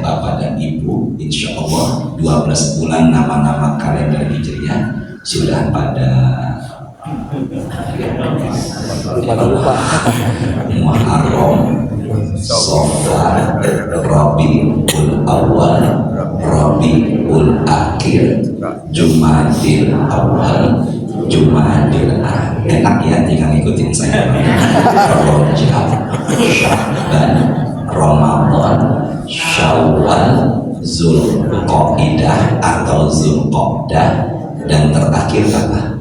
Bapak dan Ibu, insya Allah 12 bulan nama-nama kalender Hijriah sudah pada Muharram, Safar, Rabiul Awal, Rabiul Akhir, Jumadil Awal, Jumadil Akhir. Enak ya, tinggal ikutin saya. Rajab, Sya'ban, Ramadan, Syawal, Zulqa'dah atau Zulqa'dah, dan terakhir apa?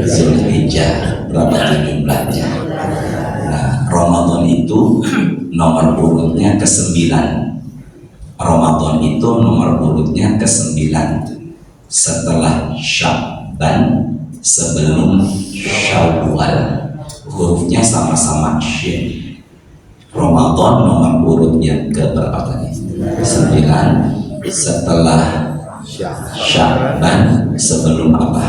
Zulhijjah. Berapa jumlahnya? Nah, Ramadan itu nomor urutnya ke-9. Ramadan itu nomor urutnya ke-9 setelah Sya'ban, sebelum Syawal. Hurufnya sama-sama shin. Ramadan nomor urutnya ke berapa tadi? 9 setelah Sya'ban, sebelum apa?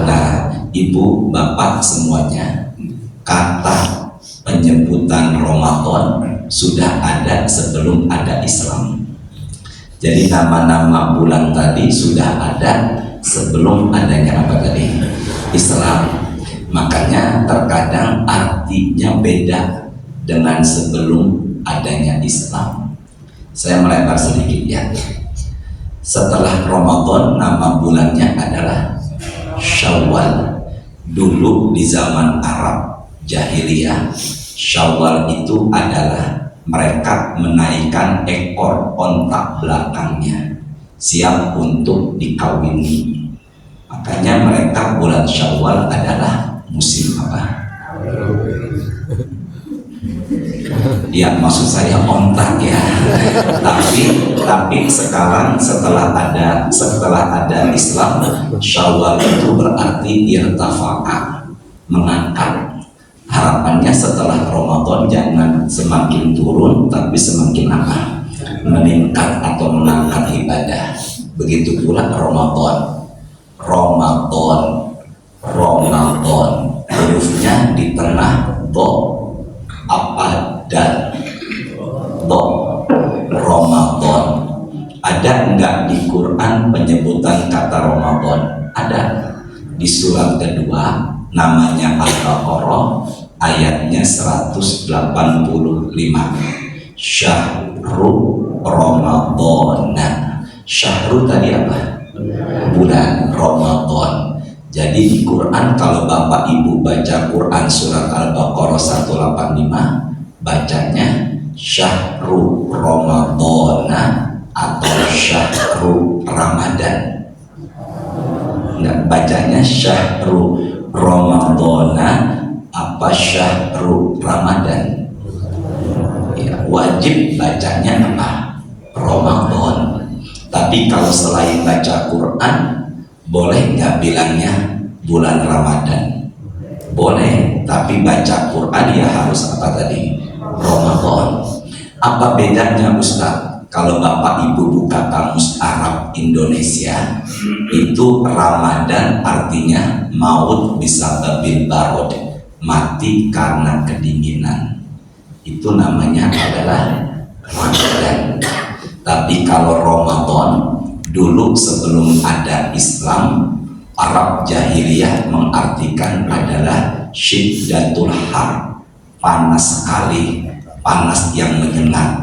Nah, Ibu, Bapak semuanya, kata penyebutan Ramadan sudah ada sebelum ada Islam. Jadi nama-nama bulan tadi sudah ada sebelum adanya apa tadi? Islam. Makanya terkadang artinya beda dengan sebelum adanya Islam. Saya melebar sedikit ya. Setelah Ramadan, nama bulannya adalah Syawal. Dulu di zaman Arab Jahiliyah, Syawal itu adalah mereka menaikkan ekor onta belakangnya, siap untuk dikawini. Makanya mereka bulan Syawal adalah musim apa? Ya, maksud saya ontak ya. Tapi sekarang setelah ada Islam, Syawal itu berarti irtafa'a, mengangkat. Harapannya setelah Ramadan jangan semakin turun, tapi semakin apa? Meningkat atau mengangkat ibadah. Begitu pula Ramadan. Hurufnya di tengah do, apa dan do. Ramadan. Ada enggak di Quran penyebutan kata Ramadan? Ada. Di surat kedua namanya Al-Baqarah, ayatnya 185. Syahrul Ramadan. Syahrul tadi apa? Bulan Ramadan. Jadi di Quran kalau Bapak Ibu baca Quran surat Al-Baqarah 185, bacanya Syahrul Ramadan atau Syahrul Ramadan. Enggak, bacanya Syahrul Ramadan apa Syahrul Ramadan. Ya, wajib bacanya apa? Ramadan. Tapi kalau selain baca Quran, boleh nggak bilangnya bulan Ramadan? Boleh, tapi baca Quran ya harus apa tadi? Ramadan. Apa bedanya Ustaz? Kalau Bapak Ibu buka kamus Arab Indonesia, itu Ramadan artinya maut bisababil barod, mati karena kedinginan. Itu namanya adalah Ramadan. Tapi kalau Ramadan, dulu sebelum ada Islam, Arab Jahiliyah mengartikan adalah syiddatul har, panas sekali, panas yang menyengat.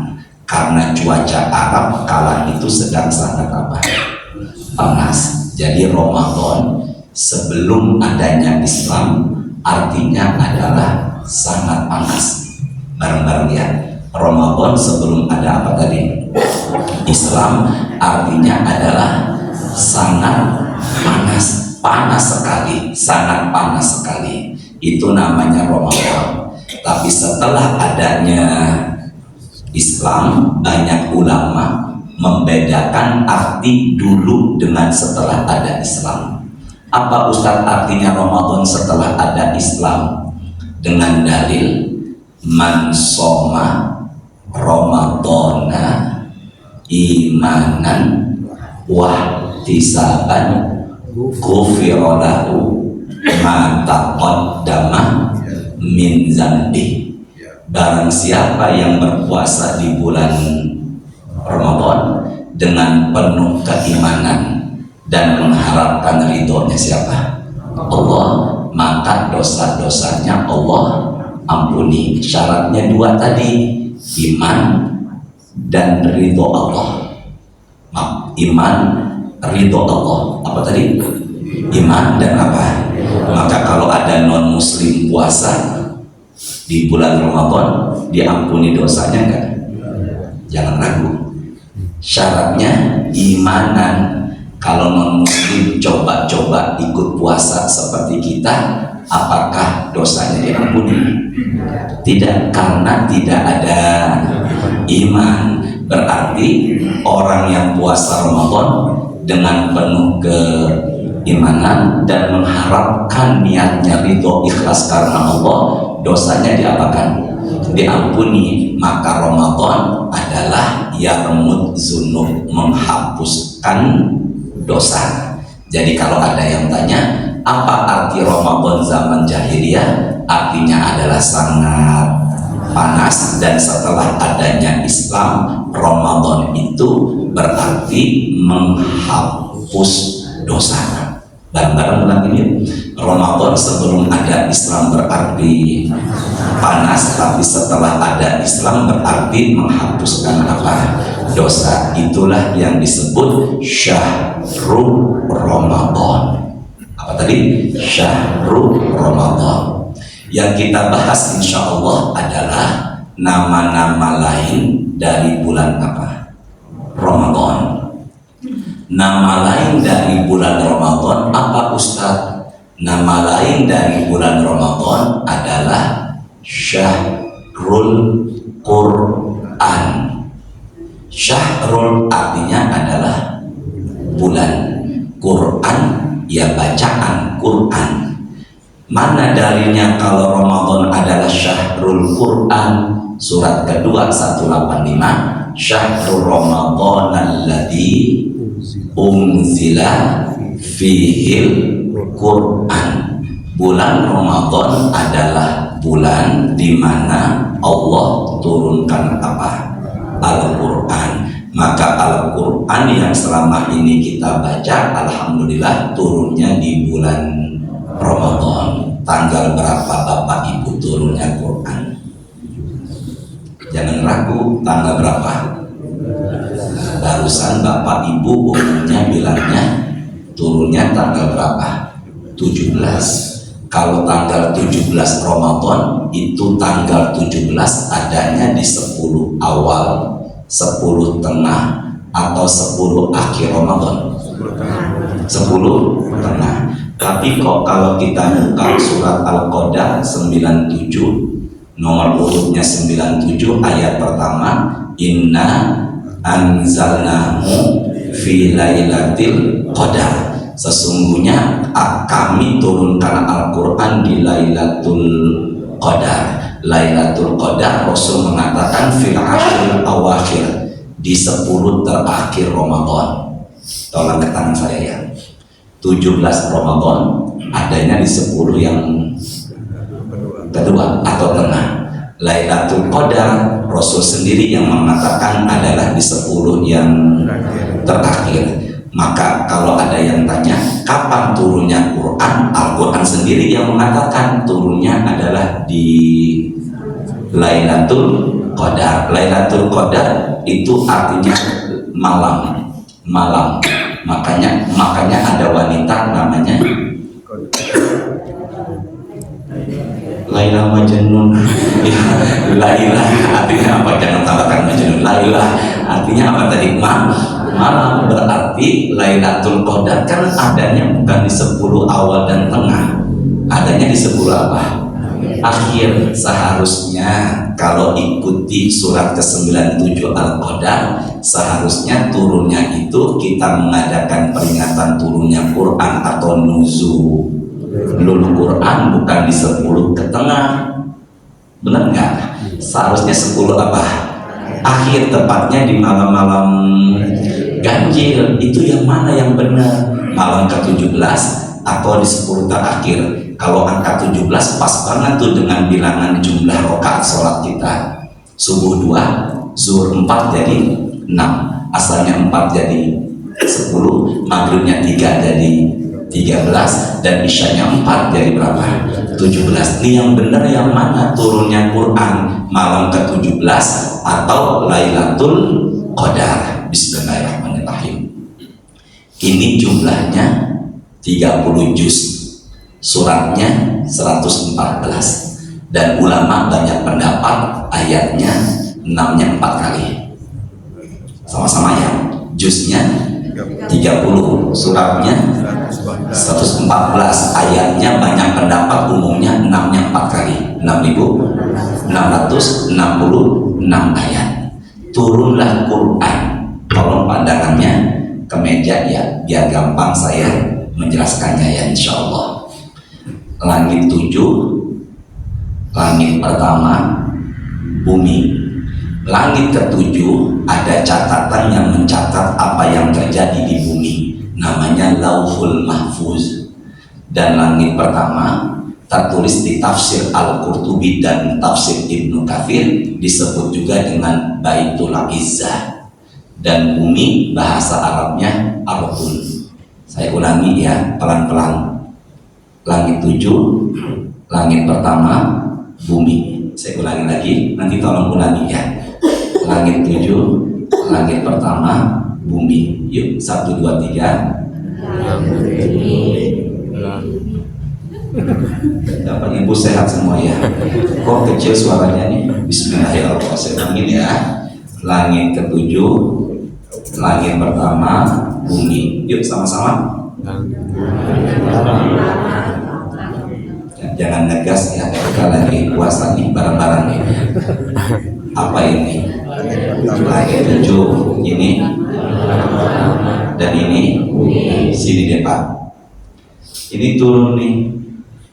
Karena cuaca Arab kala itu sedang sangat apa? Panas. Jadi Ramadan sebelum adanya Islam artinya adalah sangat panas. Bareng-bareng ya. Ramadan sebelum ada apa tadi? Islam artinya adalah sangat panas. Panas sekali, sangat panas sekali. Itu namanya Ramadan. Tapi setelah adanya Islam, banyak ulama membedakan arti dulu dengan setelah ada Islam. Apa Ustaz artinya Ramadan setelah ada Islam? Dengan dalil man soma Ramadana imanan wahtisaban ghufira lahu ma taqaddama min dzambi. Barang siapa yang berpuasa di bulan Ramadan dengan penuh keimanan dan mengharapkan ridhonya siapa? Allah, maka dosa-dosanya Allah ampuni. Syaratnya dua tadi, iman dan ridho Allah. Iman, ridho Allah. Apa tadi? Iman dan apa? Maka kalau ada non muslim puasa di bulan Ramadan, diampuni dosanya enggak? Jangan ragu. Syaratnya imanan. Kalau non muslim coba-coba ikut puasa seperti kita, apakah dosanya diampuni? Tidak, karena tidak ada iman. Berarti orang yang puasa Ramadan dengan penuh keimanan dan mengharapkan niatnya ridho ikhlas karena Allah, dosanya diapakan? Diampuni. Maka Ramadan adalah yarmud zunub, menghapuskan dosa. Jadi kalau ada yang tanya apa arti Ramadan zaman jahiliyah, artinya adalah sangat panas, dan setelah adanya Islam, Ramadan itu berarti menghapus dosa. Bareng-bareng ulang ini, Ramadan sebelum ada Islam berarti panas, tapi setelah ada Islam berarti menghapuskan apa? Dosa. Itulah yang disebut syahrul Ramadan. Apa tadi? Syahrul Ramadan. Yang kita bahas insya Allah adalah nama-nama lain dari bulan apa? Ramadan. Nama lain dari bulan Ramadan apa Ustaz? Nama lain dari bulan Ramadan adalah Syahrul Quran. Syahrul artinya adalah bulan, Quran ya bacaan Quran. Mana dalilnya kalau Ramadan adalah Syahrul Quran? Surat kedua 185, Syahrul Ramadan alladzi unzila fihil Quran. Bulan Ramadan adalah bulan di mana Allah turunkan apa? Al-Quran. Maka Al-Quran yang selama ini kita baca, alhamdulillah turunnya di bulan Ramadan. Tanggal berapa Bapak Ibu turunnya Quran? Jangan ragu, tanggal berapa? Barusan Bapak Ibu umumnya bilangnya turunnya tanggal berapa? 17. Kalau tanggal 17 Ramadan itu tanggal 17 adanya di 10 awal, 10 tengah, atau 10 akhir Ramadan? 10 tengah. Tapi kok kalau kita buka surat Al-Qadar 97, nomor urutnya 97, ayat pertama, inna anzalnahu fi lailatul qadar. Sesungguhnya kami turunkan Al-Quran di Lailatul Qadar. Lailatul Qadar Rasul mengatakan fil ashril awakhir, di 10 terakhir Ramadan. Tolong ke tangan saya ya. 17 Ramadan adanya di 10 yang kedua atau tengah. Lailatul Qadar Rasul sendiri yang mengatakan adalah di 10 yang terakhir. Maka kalau ada yang tanya kapan turunnya Quran, Al-Quran sendiri yang mengatakan turunnya adalah di Lailatul Qadar. Lailatul Qadar itu artinya malam. Makanya ada wanita namanya Laila Majnun. Laila artinya apa? Jangan tambahkan Majnun. Laila artinya apa tadi? Malam. Berarti Lailatul Qadar kan adanya bukan di 10 awal dan tengah, adanya di 10 apa? Akhir. Seharusnya kalau ikuti surat ke-97 Al-Qadar, seharusnya turunnya itu kita mengadakan peringatan turunnya Quran atau nuzulul Quran bukan di 10 ke tengah. Benar nggak? Seharusnya 10 apa? Akhir, tepatnya di malam-malam ganjil. Itu yang mana yang benar? Malam ke-17 atau di 10 terakhir? Kalau angka 17 pas banget tuh dengan bilangan jumlah rakaat sholat kita. Subuh 2, zuhur 4 jadi 6. asalnya 4 jadi 10, maghribnya 3 jadi 13, dan isyanya 4 jadi berapa? 17. Ini yang benar yang mana? Turunnya Quran malam ke-17 atau Lailatul Qadar? Bismillahirrahmanirrahim. Ini jumlahnya 30 juz, suratnya 114, dan ulama banyak pendapat ayatnya 6-nya 4 kali. Sama-sama ya, juznya 30, suratnya 114, ayatnya banyak pendapat umumnya 6-nya 4 kali, 6.666 ayat. Turunlah Quran, tolong pandangannya ke meja ya, biar gampang saya menjelaskannya ya, insya Allah. Langit 7, langit pertama, bumi. Langit ke-7 ada catatan yang mencatat apa yang terjadi di bumi, namanya Lauhul Mahfuz. Dan langit pertama tertulis di tafsir Al-Qurtubi dan tafsir Ibnu Katsir disebut juga dengan Baitul Izzah. Dan bumi bahasa Arabnya Ardun. Saya ulangi ya, pelan-pelan. Langit 7, langit pertama, bumi. Saya ulangi lagi, nanti tolong ulangi ya. Langit 7, langit pertama, bumi. Yuk, 1, 2, 3. Dapat ibu sehat semua ya. Kok kecil suaranya nih? Bismillahirrahmanirrahim. Saya ulangin ya. Langit ke-7, langit pertama, bumi. Yuk sama-sama. Jangan ngegas ya, kita lagi puasa nih, bareng-bareng nih. Apa ini? Langit 7 ini dan ini sini deh Pak. Ini turun nih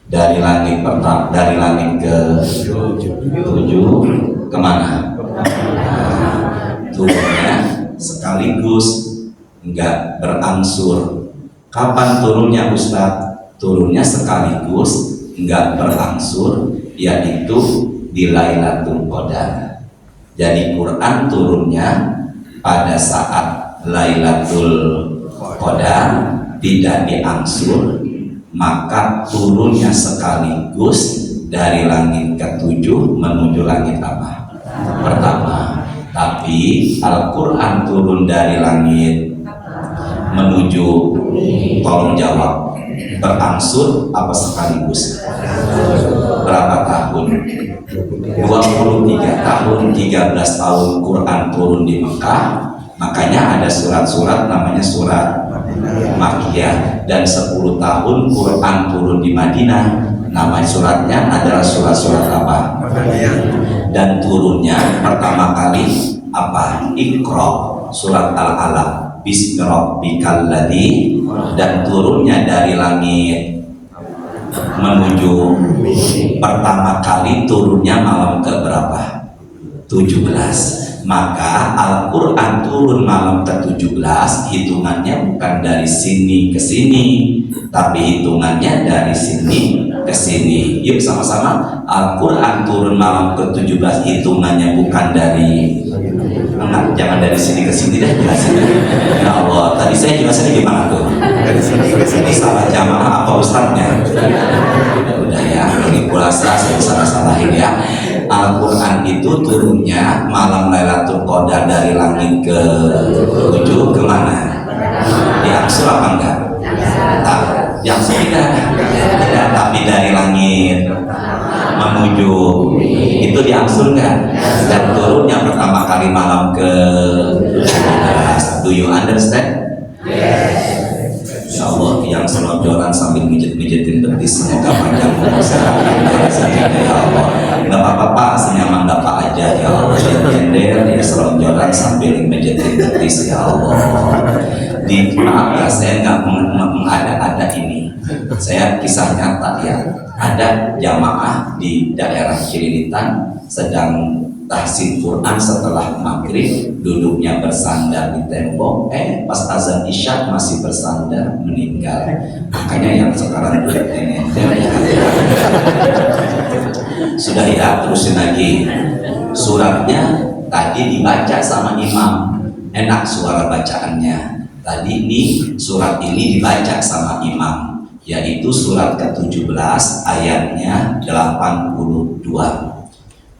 dari langit pertama, dari langit ke-7 kemana? Turunnya sekaligus, enggak berangsur. Kapan turunnya Ustadz? Turunnya sekaligus, enggak berangsur, yaitu di Lailatul Qadar. Jadi Quran turunnya pada saat Lailatul Qadar, tidak diangsur, maka turunnya sekaligus dari langit ke-7 menuju langit apa? Pertama. Tapi Al-Quran turun dari langit menuju, tolong jawab, berangsur apa sekaligus? Berapa tahun? 23 tahun, 13 tahun Quran turun di Mekah. Makanya ada surat-surat namanya surat Makkiyah. Dan 10 tahun Quran turun di Madinah. Nama suratnya adalah surat-surat apa? Dan turunnya pertama kali apa? Iqra, surat Al-Alaq, Bismi Rabbikal Ladzi. Dan turunnya dari langit menuju, pertama kali turunnya malam ke berapa? 17. Maka Al-Quran turun malam ke-17, hitungannya bukan dari sini ke sini, tapi hitungannya dari sini ke sini. Yuk sama-sama, Al-Quran turun malam ke-17, hitungannya bukan dari, enggak, jangan dari sini ke sini deh, jelasin. Ya Allah, tadi saya jelasin gimana tuh? Dari sini ke sini. Salah jamaah apa ustadznya? Udah ya, ini puasa saya salah-salahin ya. Al-Quran itu turunnya malam Lailatul Qadar dari langit ke-7 kemana? Diangsur apa enggak? Tak, diangsur tidak. Tidak, tapi dari langit menuju itu diangsur enggak? Dan turunnya pertama kali malam ke-12. Do you understand? Yes. Ya Allah, yang selonjoran sambil mijet-mijetin betis, semoga panjang umur saja ya Allah. Nggak apa-apa Pak, senyaman Bapak aja ya Allah. Gender ya selonjoran sambil mijetin betis ya Allah. Di maaf ya, saya nggak mengada-ada ini. Saya kisah nyata ya. Ada jamaah di daerah Cililitan sedang tahsin Quran setelah maghrib, duduknya bersandar di tembok, pas azan isya masih bersandar, meninggal. Makanya yang sekarang ini sudah ya, terusin lagi. Suratnya tadi dibaca sama imam, enak suara bacaannya. Tadi nih surat ini dibaca sama imam, yaitu surat ke-17 ayatnya 82.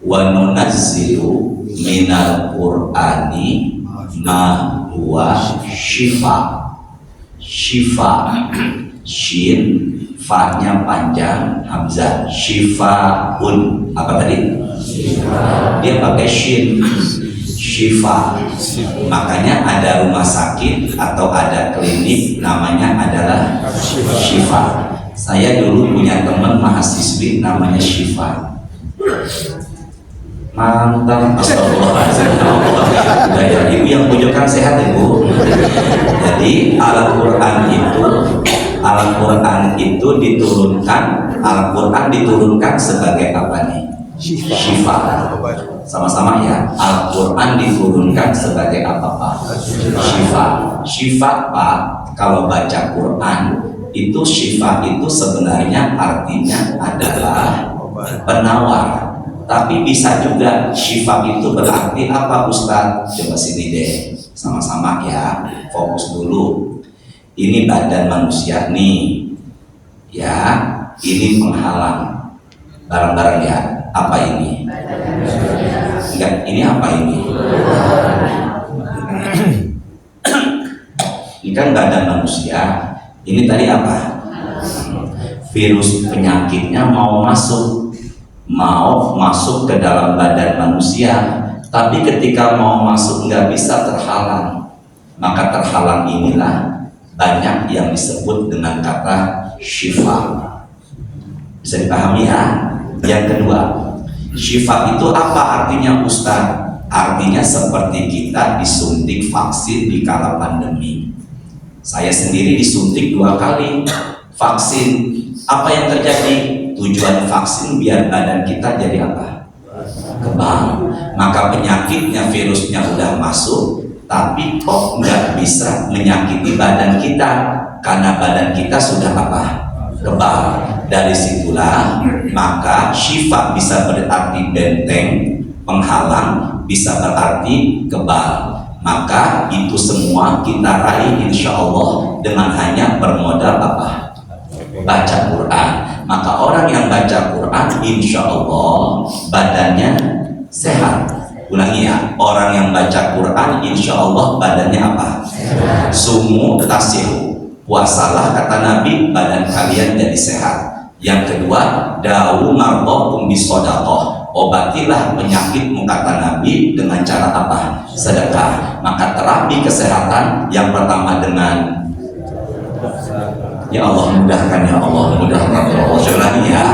Wa nunazzilu minal qur'ani ma huwa syifa. Syifa, shin, fa-nya panjang, hamzah, syifaun. Apa tadi? Dia pakai shin, syifa. Makanya ada rumah sakit atau ada klinik namanya adalah syifa. Saya dulu punya teman mahasiswi namanya Syifa. Mantap, astagfirullahaladzim. Udah ya, ibu yang pojokan sehat ibu. Jadi Al-Quran itu diturunkan, Al-Quran diturunkan sebagai apa nih? Syifa. Sama-sama ya. Al-Quran diturunkan sebagai apa Pak? Syifa. Syifa Pak, kalau baca Quran itu syifa itu sebenarnya artinya adalah penawar. Tapi bisa juga syifa itu berarti apa Ustadz? Coba sini deh, sama-sama ya, fokus dulu. Ini badan manusia nih, ya, ini penghalang. Barang-barang ya, apa ini? Enggak, ini apa ini? Ini kan badan manusia. Ini tadi apa? Virus penyakitnya mau masuk ke dalam badan manusia, tapi ketika mau masuk nggak bisa, terhalang. Maka terhalang inilah banyak yang disebut dengan kata syifa. Bisa dipahami ya? Yang kedua, syifa itu apa artinya Ustaz? Artinya seperti kita disuntik vaksin di kala pandemi. Saya sendiri disuntik 2 kali vaksin. Apa yang terjadi? Tujuan vaksin biar badan kita jadi apa? Kebal. Maka penyakitnya, virusnya udah masuk, tapi kok nggak bisa menyakiti badan kita karena badan kita sudah apa? Kebal. Dari situlah maka syifa bisa berarti benteng, penghalang, bisa berarti kebal. Maka itu semua kita raih insya Allah dengan hanya bermodal apa? Baca Quran. Maka orang yang baca Quran insya Allah badannya sehat. Ulangi ya, orang yang baca Quran insya Allah badannya apa? Sumu tasihu, puasalah kata Nabi, badan kalian jadi sehat. Yang kedua, dawu mardokum bisodaqoh, obatilah penyakitmu kata Nabi dengan cara apa? Sedekah. Maka terapi kesehatan yang pertama dengan ya Allah mudahkan, ya Allah mudahkan, ya Allah lagi ya.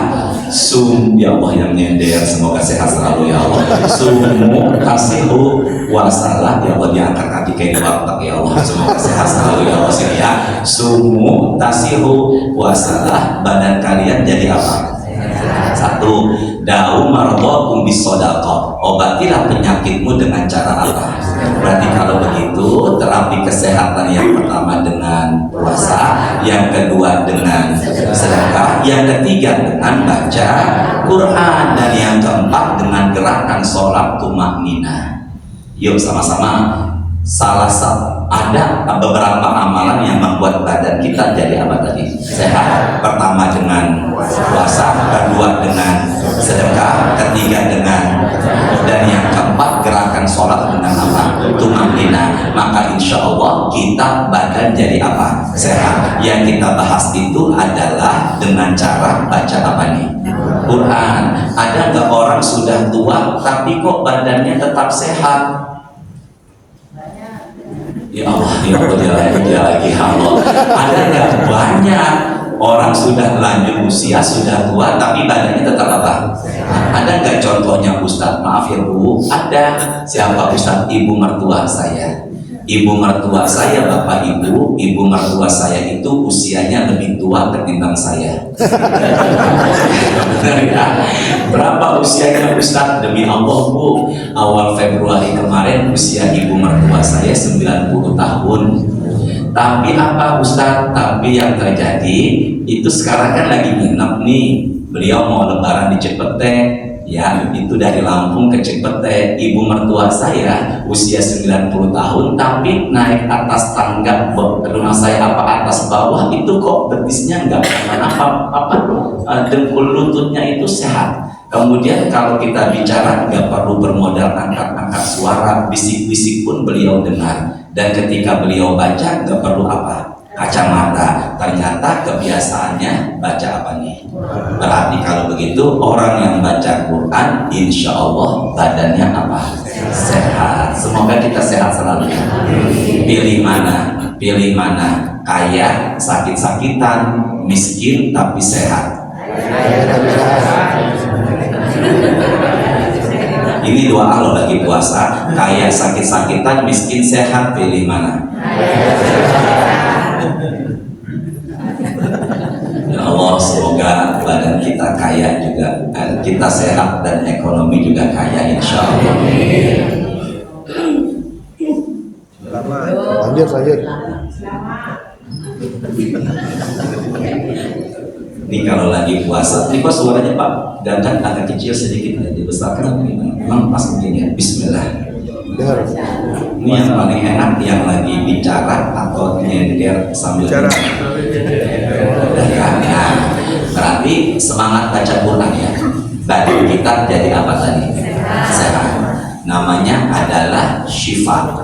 Ya Allah yang nyender, semoga sehat selalu ya Allah. Sumu tasihu wasalah, ya Allah diangkat kaki kayak warteg ya Allah, semoga sehat selalu ya Allah sini ya. Sumu tasihu wasalah, badan kalian jadi apa? Satu, dawu mardokum bisodaqoh, obatilah penyakitmu dengan cara apa? Berarti kalau begitu terapi kesehatan yang pertama dengan puasa, yang kedua dengan sedekah, yang ketiga dengan baca Quran, dan yang keempat dengan gerakan sholat tumakninah. Yuk sama-sama. Salah satu ada beberapa amalan yang membuat badan kita jadi apa tadi? Sehat. Pertama dengan puasa, kedua dengan sedekah, ketiga dengan, dan yang keempat gerakan sholat dengan apa? Tumakninah. Maka insya Allah kita badan jadi apa? Sehat. Yang kita bahas itu adalah dengan cara baca apa nih? Quran. Ada nggak orang sudah tua tapi kok badannya tetap sehat? Ya Allah, ya Allah, ya lagi Allah. Ada nggak? Banyak orang sudah lanjut usia, sudah tua, tapi badannya tetap apa? Ada nggak contohnya Ustadz? Maaf ya Bu, ada. Siapa Ustadz? Ibu mertua saya. Ibu mertua saya, Bapak Ibu, ibu mertua saya itu usianya lebih tua ketimbang saya. Benar ya? Berapa usianya Ustadz? Demi Allah Bu, awal Februari kemarin usia ibu mertua saya 90 tahun. Tapi apa Ustadz? Tapi yang terjadi itu sekarang kan lagi nginep nih. Beliau mau lebaran di Cipete, Ya, itu dari Lampung ke Cipete. Ibu mertua saya usia 90 tahun tapi naik atas tangga rumah saya atas bawah itu kok betisnya nggak apa dengkul lututnya itu sehat. Kemudian kalau kita bicara nggak perlu bermodal angkat-angkat suara, bisik-bisik pun beliau dengar. Dan ketika beliau baca nggak perlu kacamata, ternyata kebiasaannya baca apa nih? Berarti kalau begitu orang yang baca Quran insya Allah badannya sehat. Semoga kita sehat selalu. Pilih mana? Kaya sakit-sakitan, miskin tapi sehat. Ini doa lo lagi puasa. Kaya sakit-sakitan, miskin sehat, pilih mana? Ya Allah, semoga badan kita kaya juga, kita sehat dan ekonomi juga kaya insya Allah. Lanjut. Ini kalau lagi puasa, ini kok suaranya Pak Dandan agak kecil sedikit, dibesarkan atau gimana? Memang pas begini ya, Bismillah. Ini yang paling enak yang lagi bicara atau nyender sambil bicara. Ya, berarti semangat baca Quran ya. Badan kita jadi apa tadi? Sehat. Namanya adalah syifa.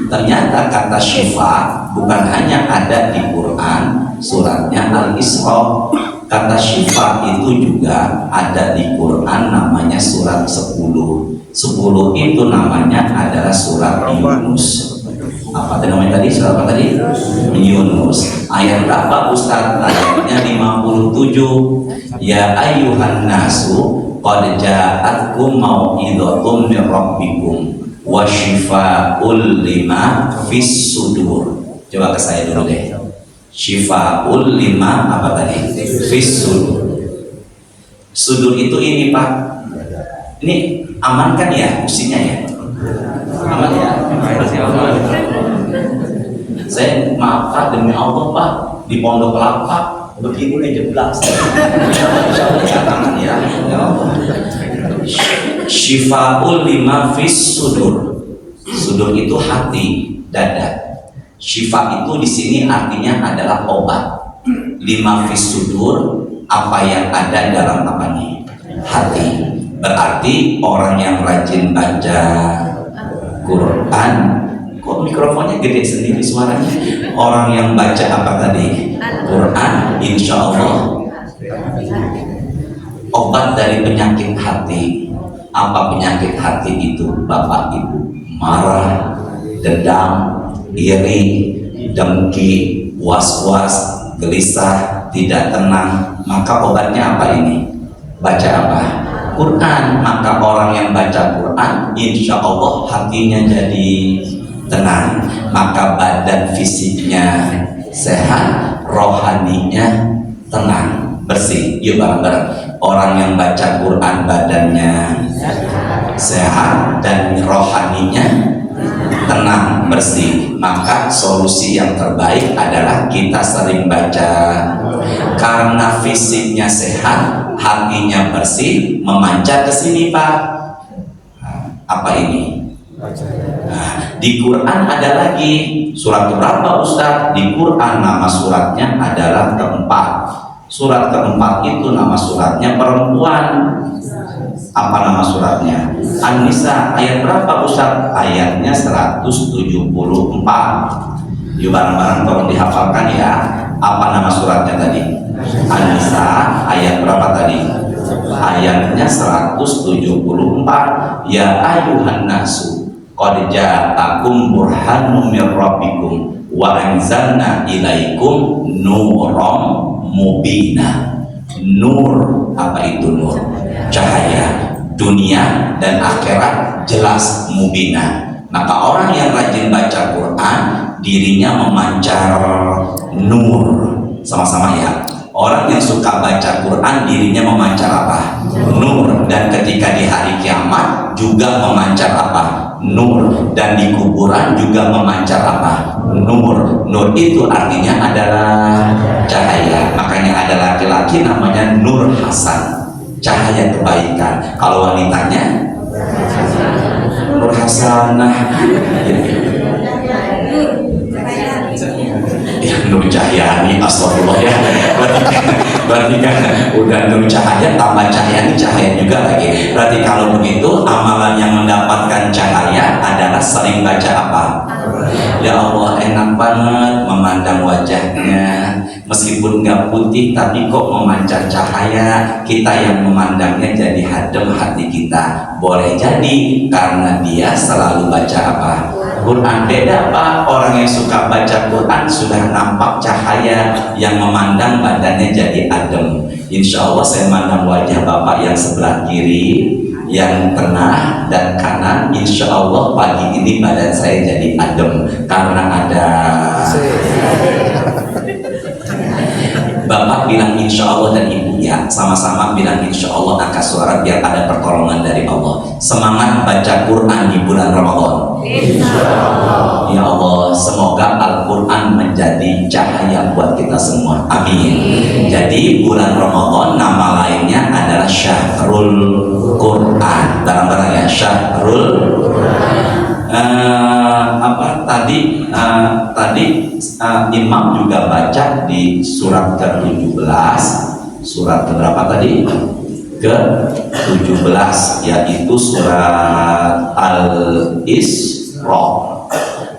Ternyata kata syifa bukan hanya ada di Quran, suratnya Al-Isra. Kata syifa itu juga ada di Quran, namanya surat 10. 10 itu namanya adalah surat Yunus. Apa namanya tadi? Surat apa tadi? Yunus. Ayat berapa Ustaz? Ayatnya 57. Ya ayyuhan nasu qad ja'atkum mau'idhatum min rabbikum wa syifaa'ul lima fis sudur. Coba ke saya dulu deh. Syifaa'ul lima apa tadi? Fis sudur. Sudur itu ini Pak. Ini aman kan ya usinya ya? Aman ya? Saya maaf Pak, demi Allah Pak, di Pondok Kelapa begini nih jeblas. Tangan ya. Syifaa'ul lima fis sudur. Sudur itu hati, dada. Syifa itu di sini artinya adalah obat. Lima fis sudur, apa yang ada dalam apa nih? Hati. Berarti orang yang rajin baca Quran, kok mikrofonnya gede sendiri suaranya? Orang yang baca apa tadi? Quran, insya Allah obat dari penyakit hati. Apa penyakit hati itu Bapak Ibu? Marah, dendam, iri, dengki, was-was, gelisah, tidak tenang. Maka obatnya apa ini? Baca apa? Quran. Maka orang yang baca Quran insya Allah hatinya jadi tenang, maka badan fisiknya sehat, rohaninya tenang, bersih. Yuk bareng-bareng. Orang yang baca Quran badannya sehat dan rohaninya tenang, bersih, maka solusi yang terbaik adalah kita sering baca. Karena fisiknya sehat, hatinya bersih, memancar ke sini Pak. Apa ini? Nah, di Quran ada lagi surat berapa Ustaz? Di Quran nama suratnya adalah keempat. Surat keempat itu nama suratnya perempuan. Apa nama suratnya? An-Nisa. Ayat berapa Ustaz? Ayatnya 174. Yuk bareng-bareng tolong dihafalkan ya. Apa nama suratnya tadi? An-Nisa. Ayat berapa tadi? Ayatnya 174. Ya ayuhan nasu qad ja'akum burhanum mir rabbikum wa anzalna ilaikum nuram mubina. Nur, apa itu nur? Cahaya dunia dan akhirat jelas, mubina. Maka orang yang rajin baca Quran dirinya memancar nur. Sama-sama ya. Orang yang suka baca Quran dirinya memancar apa? Nur. Dan ketika di hari kiamat juga memancar apa? Nur. Dan di kuburan juga memancar apa? Nur. Nur itu artinya adalah cahaya. Makanya ada laki-laki namanya Nur Hasan. cahaya kebaikan. Kalau wanitanya Nur Hasanah, ya Nur Cahyani, astagfirullah ya. Berarti kan udah Nur Cahaya tambah Cahyani, cahaya juga lagi. Berarti kalau begitu amalan yang mendapatkan cahaya adalah sering baca apa? Ya Allah, enak banget memandang wajahnya, meskipun nggak putih tapi kok memancar cahaya. Kita yang memandangnya jadi hadem hati kita. Boleh jadi karena dia selalu baca apa? Quran. Beda Pak, orang yang suka baca Quran sudah nampak cahaya, yang memandang badannya jadi adem. Insya Allah saya memandang wajah Bapak yang sebelah kiri, yang tengah dan kanan. Insya Allah pagi ini badan saya jadi adem karena ada Bapak bilang insya Allah dan Ibu ya, sama-sama bilang insya Allah angkat suara biar ada pertolongan dari Allah. Semangat baca Quran di bulan Ramadan. Ya Allah, semoga Al-Quran menjadi cahaya buat kita semua. Amin. Jadi bulan Ramadan nama lainnya adalah Syahrul Quran. Barang-barang ya, Syahrul Imam juga baca di surat ke-17, surat berapa tadi? Ke-17, yaitu surat Al-Isra.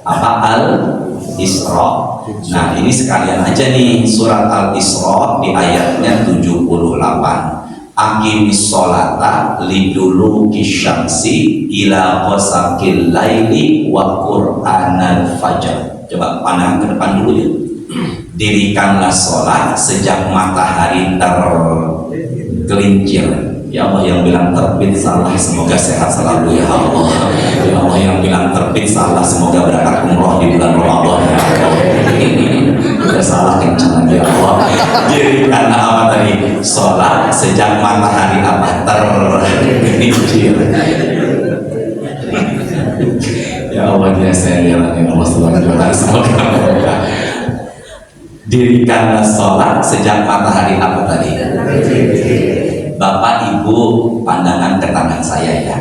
Apa Al-Isra? Nah ini sekalian aja nih, surat Al-Isra di ayatnya 78. Aqimis sholata liduluki syamsi ila ghasaqil laili wa qur'anal fajr. Coba pandang ke depan dulu ya. Dirikanlah sholat sejak matahari tergelincir. Ya Allah, yang bilang terbit salah, semoga sehat selalu ya Allah. Ya Allah, yang bilang terbit salah, semoga berangkat umroh di bulan Ramadan ya Allah. Udah salah kencang ya Allah. Dirikanlah apa tadi? Sholat sejak matahari apa? Tergelincir. Ya Allah, dia saya lihat ya Allah, semoga dirikanlah sholat sejak matahari apa tadi? Bapak Ibu, pandangan ke tangan saya ya.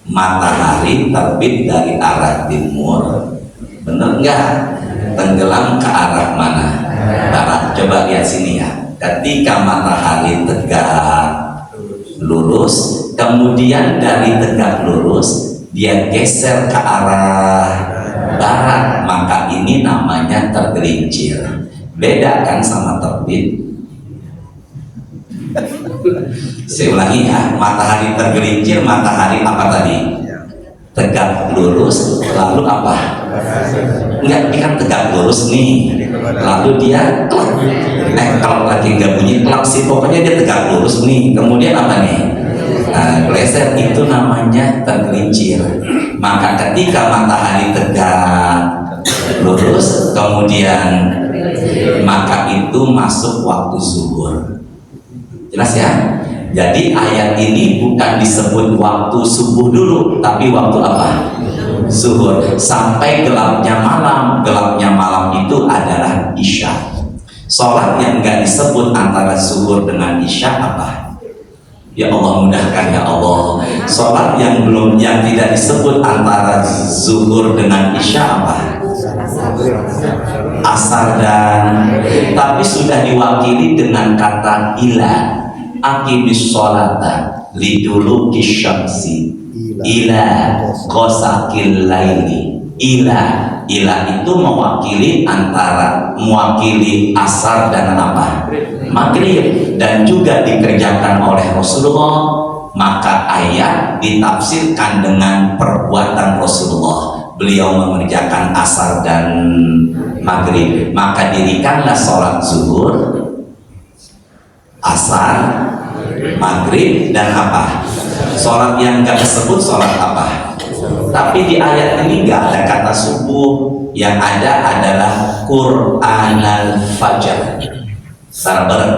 Matahari terbit dari arah timur, bener nggak? Tenggelam ke arah mana? Barat. Coba lihat sini ya. Ketika matahari tegak lurus, kemudian dari tegak lurus dia geser ke arah barat, maka ini namanya tergelincir. Beda kan sama terbit? Saya ulangi ya, matahari tergelincir, matahari apa tadi? Tegak lurus, lalu apa? Enggak, dia kan tegak lurus nih, lalu dia kalau lagi nggak bunyi klak sih, pokoknya dia tegak lurus nih, kemudian apa nih? Nah, geser, itu namanya tergelincir. Maka ketika matahari tegak lurus, kemudian maka itu masuk waktu zuhur. Jelas ya? Jadi ayat ini bukan disebut waktu subuh dulu, tapi waktu apa? Zuhur. Sampai gelapnya malam. Gelapnya malam itu adalah isya. Sholat yang enggak disebut antara zuhur dengan isya apa? Ya Allah, mudahkan ya Allah. Sholat yang tidak disebut antara zuhur dengan isya apa? Asar dan, tapi sudah diwakili dengan kata ila. Aqimis sholata liduluki syamsi ila ghasaqil laili. Ila itu mewakili asar dan apa? Maghrib, dan juga dikerjakan oleh Rasulullah. Maka ayat ditafsirkan dengan perbuatan Rasulullah. Beliau mengerjakan asar dan maghrib, maka dirikanlah sholat zuhur, asar, maghrib, dan apa? Sholat yang gak disebut sholat apa? Tapi di ayat ini gak ada kata subuh, yang ada adalah Qur'anal Fajr.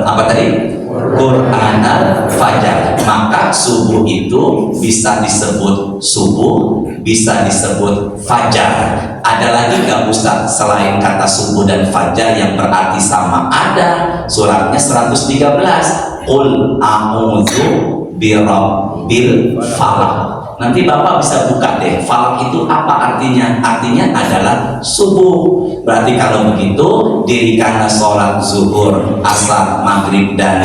Apa tadi? Qur'anal fajar. Maka subuh itu bisa disebut subuh, bisa disebut fajar. Ada lagi gak Ustaz selain kata subuh dan fajar yang berarti sama? Ada, suratnya 113, Qul a'udzu birabbil falaq. Nanti Bapak bisa buka deh, falak itu apa artinya? Artinya adalah subuh. Berarti kalau begitu, dirikanlah sholat zuhur, asar, maghrib, dan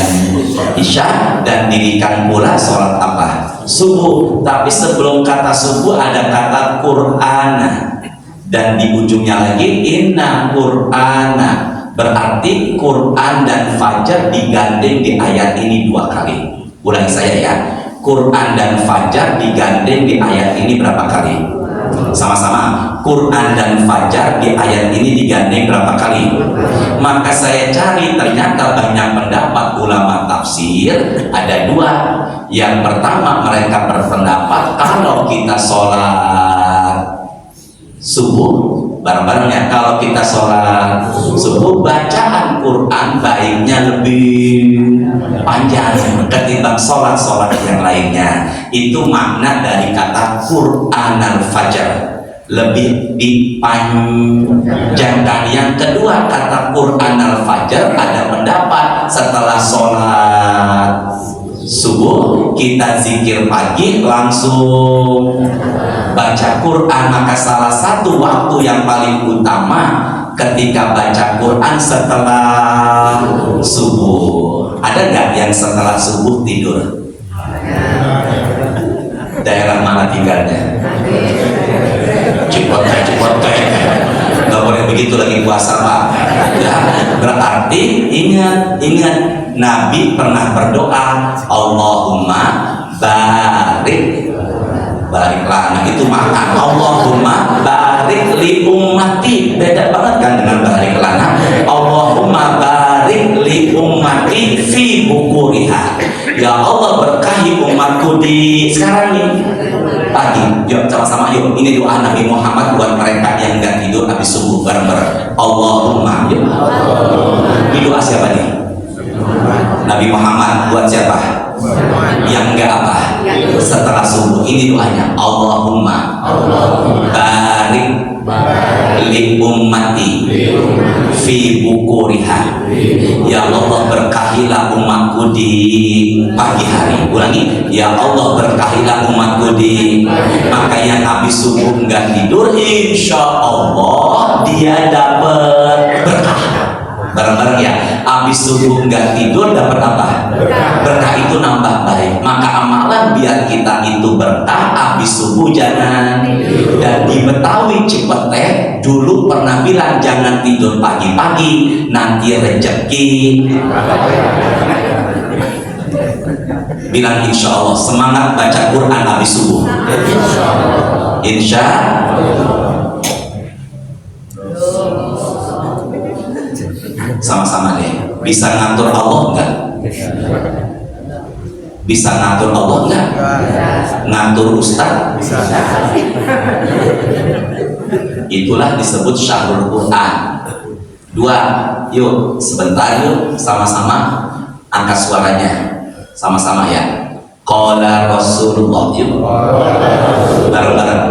isya, dan dirikan pula sholat apa? Subuh. Tapi sebelum kata subuh ada kata Qur'ana, dan di ujungnya lagi inna Qur'ana. Berarti Quran dan fajar digandeng di ayat ini 2 kali. Ulangi saya ya, Quran dan fajar digandeng di ayat ini berapa kali? Sama-sama. Quran dan fajar di ayat ini digandeng berapa kali? Maka saya cari, ternyata banyak pendapat ulama tafsir, ada 2. Yang pertama, mereka berpendapat kalau kita sholat subuh, bareng-bareng ya, kalau kita sholat subuh, bacaan Quran baiknya lebih panjang ketimbang sholat-sholat yang lainnya. Itu makna dari kata Quran al-Fajar, lebih dipanjangkan. Yang kedua, kata Quran al-Fajar, ada pendapat setelah sholat subuh kita zikir pagi langsung baca Quran. Maka salah satu waktu yang paling utama ketika baca Quran setelah subuh. Ada nggak yang setelah subuh tidur? Daerah mana tinggalnya? Cepot kayak nggak boleh begitu lagi puasa Pak ya. Berarti ingat Nabi pernah berdoa, Allahumma bariklah. Nah itu makan, Allahumma barik li ummati. Beda banget kan dengan bariklah. Nah, Allahumma barik li ummati fi bukuriha. Ya Allah, berkahi umatku di sekarang nih pagi. Yuk sama-sama yuk, ini doa Nabi Muhammad buat mereka yang nggak tidur habis subuh, bareng-bareng. Allahumma, yuk. Ini doa siapa nih? Nabi Muhammad buat siapa? Yang enggak apa? Setelah subuh. Ini doanya, Allahumma barik li ummati fi bukuriha. Ya Allah, berkahilah umatku di pagi hari. Ulangi, ya Allah, berkahilah umatku di. Maka yang habis subuh enggak tidur, insya Allah dia dapat berkah. Bareng-bareng ya, habis subuh nggak tidur dapat apa? Berkah itu nambah baik. Maka amalan biar kita itu berkah, habis subuh jangan. Dan di Betawi Cipete dulu pernah bilang jangan tidur pagi-pagi, nanti rezeki. Bilang insya Allah, semangat baca Quran habis subuh. Insya sama-sama deh. Bisa ngatur Allah enggak? Bisa ngatur Allah enggak? Ngatur Ustaz? Bisa. Itulah disebut syahrul Quran. 2, yuk sebentar yuk sama-sama angkat suaranya. Sama-sama ya. Qala Rasulullah, yuk. Bareng-bareng.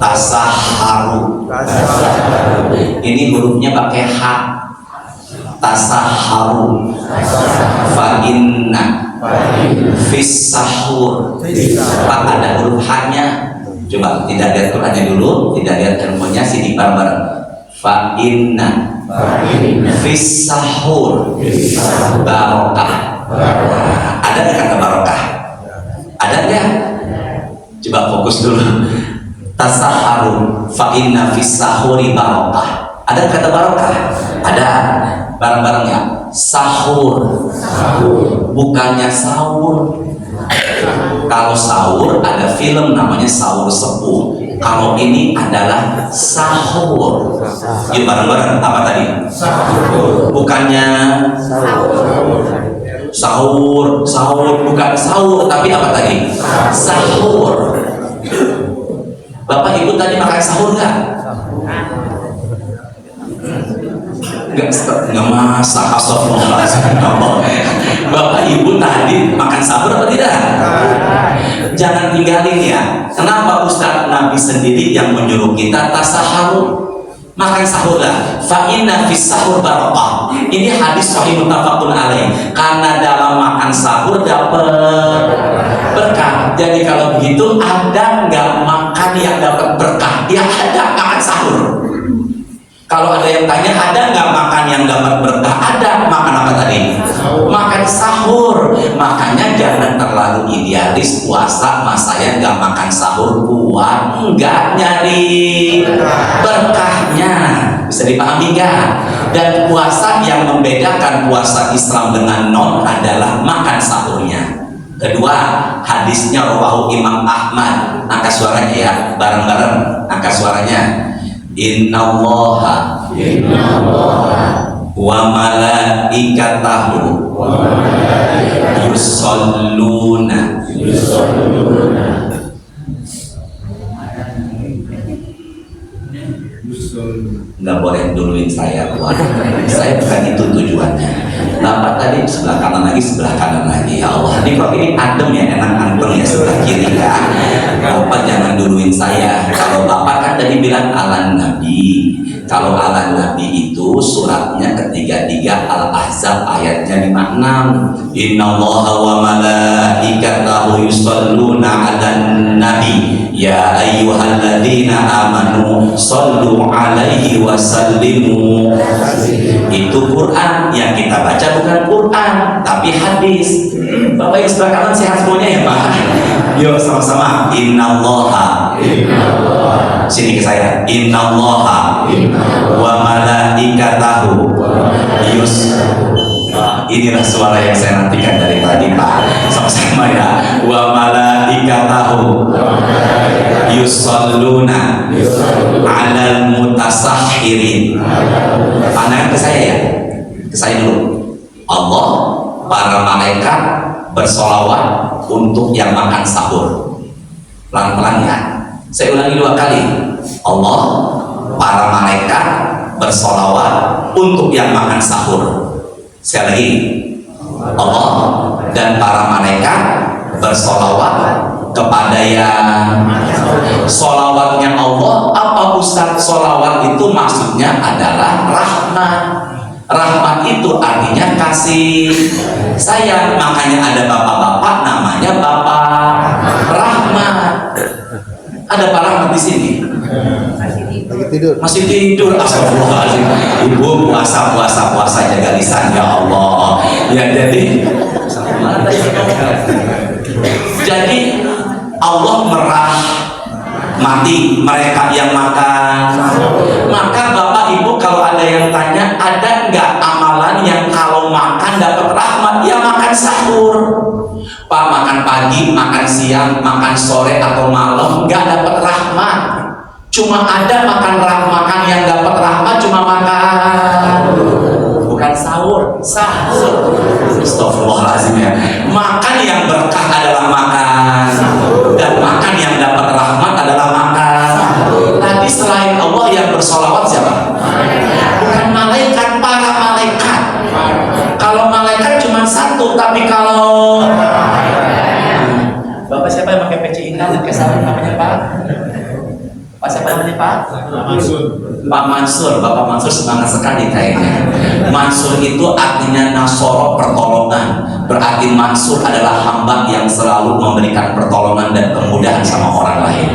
Tasaharu. Ini hurufnya pakai H. Tasaharu fa inna fis sahur. Pak, ada huruf H-nya. Coba tidak lihat Qurannya dulu, tidak lihat handphonenya, sini bareng-bareng. Fa inna fis sahur barokah. Ada nggak kata barokah? Ada nggak? Coba fokus dulu. Tasaharu fa inna fis sahuri barokah. Ada kata barokah? Ada. Bareng-bareng ya. Sahur. Bukannya sahur. Kalau sahur ada film namanya Sahur Sepuh. Kalau ini adalah sahur. Yuk bareng-bareng. Apa tadi? Sahur. Bukannya sahur, bukan sahur, tapi apa tadi? Sahur. Bapak Ibu tadi makan sahur nggak? Nggak masak, astagfirullah. Bapak Ibu tadi makan sahur apa tidak? Jangan tinggalin ya. Kenapa Ustaz? Nabi sendiri yang menyuruh kita tasaharu, makan sahurlah. Fa inna fis sahur barokah. Ini hadis sahih muttafaqun alaih. Karena dalam makan sahur dapat berkah. Jadi kalau begitu ada nggak makan yang dapat berkah? Ya ada, makan sahur. Kalau ada yang tanya ada nggak makan yang dapat berkah? Ada. Makan apa tadi? Makan sahur. Makanya jangan terlalu idealis puasa. Mas saya nggak makan sahur kuat, nggak nyari berkahnya. Bisa dipahami nggak? Dan puasa yang membedakan puasa Islam dengan non adalah makan sahurnya. Kedua, hadisnya rawahu Imam Ahmad. Angkat suaranya ya, bareng-bareng. Angkat suaranya. Innallaha wa malaikatahu yusholluna nggak boleh duluin saya buat saya, bukan itu tujuannya. Bapak tadi sebelah kanan lagi, ya Allah, ini kok ini adem ya, enak anteng ya sebelah kiri ya. Bapak jangan duluin saya. Kalau Bapak kan tadi bilang ala Nabi, kalau ala Nabi itu suratnya ketiga-tiga Al-Ahzab ayatnya 56. Innallaha wa malaikatahu yusholluna 'alan nabi ya ayyuhalladzina amanu shollu 'alaihi wa sallimu. Itu Quran, yang kita baca bukan Quran tapi hadis. Bapak yang sebelah kanan sehat semuanya ya Pak? Yuk sama-sama. Innallaha, sini ke saya. Innallaha wa malaikatahu inilah suara yang saya nantikan dari tadi Pak. Sama-sama ya. Wa malaikatahu yusholluna 'alal mutasahhirin. Pandangan ke saya ya, ke saya dulu. Allah, para malaikat bersolawat untuk yang makan sahur. Pelan-pelan ya, saya ulangi 2 kali. Allah, para malaikat bersolawat untuk yang makan sahur. Sekali lagi, Allah dan para malaikat bersolawat kepada yang solawatnya Allah. Apa Ustaz? Solawat itu maksudnya adalah rahmat. Rahmat itu artinya kasih sayang. Makanya ada bapak-bapak namanya Bapak Rahmat. Ada Pak Rahmat di sini. Masih tidur. Astagfirullahaladzim. Ibu puasa jaga lisan ya Allah. Ya jadi Allah merahmati mereka yang makan. Maka Bapak Ibu kalau ada yang tanya, ada nggak amalan yang kalau makan dapat rahmat? Ya makan sahur. Pak, makan pagi, makan siang, makan sore atau malam nggak dapat rahmat. Cuma ada makan yang dapat rahmat cuma makan, bukan sahur. Astagfirullahaladzim ya. Makan yang berkah adalah makan, dan makan yang dapat rahmat adalah makan. Tadi selain Allah yang bersolawat siapa? Bukan malaikat, para malaikat. Kalau malaikat cuma satu, tapi kalau Bapak siapa yang pakai peci indah ke sana namanya Pak? Pak siapa namanya Pak? Pak Mansur. Bapak Mansur semangat sekali kayaknya. Mansur itu artinya Nasoro, pertolongan. Berarti Mansur adalah hamba yang selalu memberikan pertolongan dan kemudahan sama orang lain.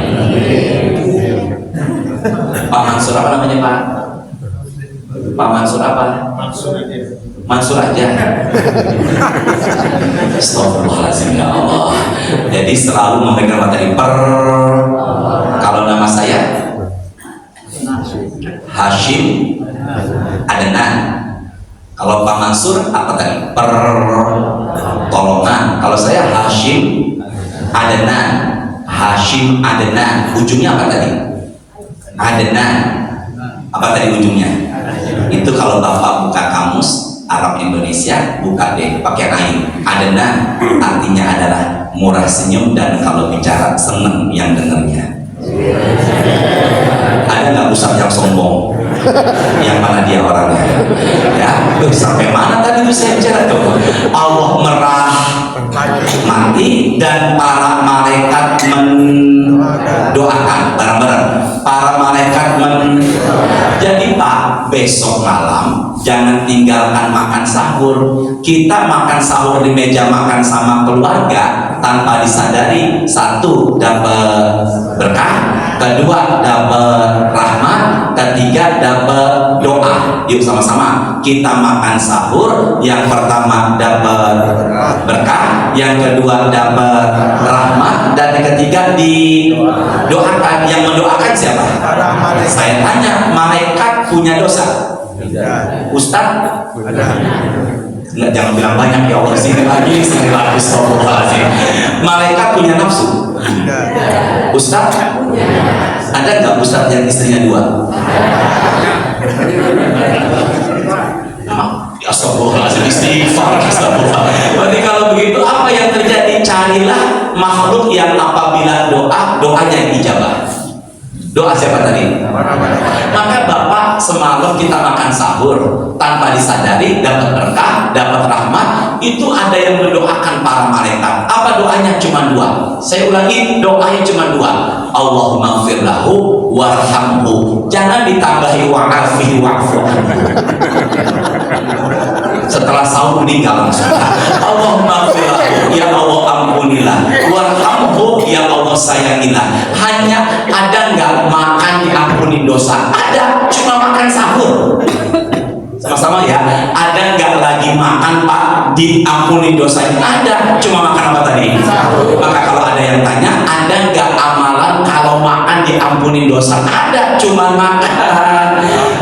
Pak Mansur apa namanya Pak? Pak Mansur apa? Mansur aja. Astagfirullahaladzim ya Allah. Jadi selalu memberikan materi kalau nama saya Hashim Adnan. Kalau Pak Mansur apa tadi? Pertolongan. Kalau saya Hashim Adnan. Hashim Adnan. Ujungnya apa tadi? Adnan. Apa tadi ujungnya? Itu kalau Bapak buka kamus Arab Indonesia, buka deh pakai ain. Adnan artinya adalah murah senyum, dan kalau bicara seneng yang dengernya. Ada nggak Ustaz yang sombong? Yang mana dia orangnya? Ya, sampai mana tadi itu saya bicara tuh? Allah merahmati dan para malaikat mendoakan bareng-bareng. Para malaikat Jadi Pak, besok malam jangan tinggalkan makan sahur. Kita makan sahur di meja makan sama keluarga tanpa disadari, satu dapat berkah, kedua dapat rahmat, ketiga dapat doa. Yuk sama-sama kita makan sahur. Yang pertama dapat berkah, yang kedua dapat rahmat, dan yang ketiga didoakan. Yang mendoakan siapa? Saya tanya, malaikat punya dosa? Ustaz? Nggak, jangan bilang banyak ya Allah, sini lagi, astagfirullahaladzim. Malaikat punya nafsu? Ustaz? Ada nggak Ustaz yang istrinya 2? Astagfirullahaladzim, istighfar, astagfirullah. Berarti kalau begitu apa yang terjadi? Carilah makhluk yang apabila doanya dijabah. Doa siapa tadi? Maka Bapak, semalam kita makan sahur tanpa disadari dapat berkah, dapat rahmat. Itu ada yang mendoakan para malaikat. Apa doanya? Cuma 2. Saya ulangi, doanya cuma 2. Allahumma gfir lahu warhamhu. Jangan ditambahi wa'afihi wa'fu. Setelah sahur meninggal langsung. Allahumma gfir lahu, ya Allah ampunilah. Warhamhu, ya Allah sayangilah. Hanya ada nggak makan diampuni dosa? Ada, cuma makan sahur. Sama-sama ya. Ada nggak lagi makan Pak diampuni dosanya? Ada, cuma makan apa tadi? Maka kalau ada yang tanya, ada nggak amalan kalau makan diampuni dosa? Ada, cuma makan.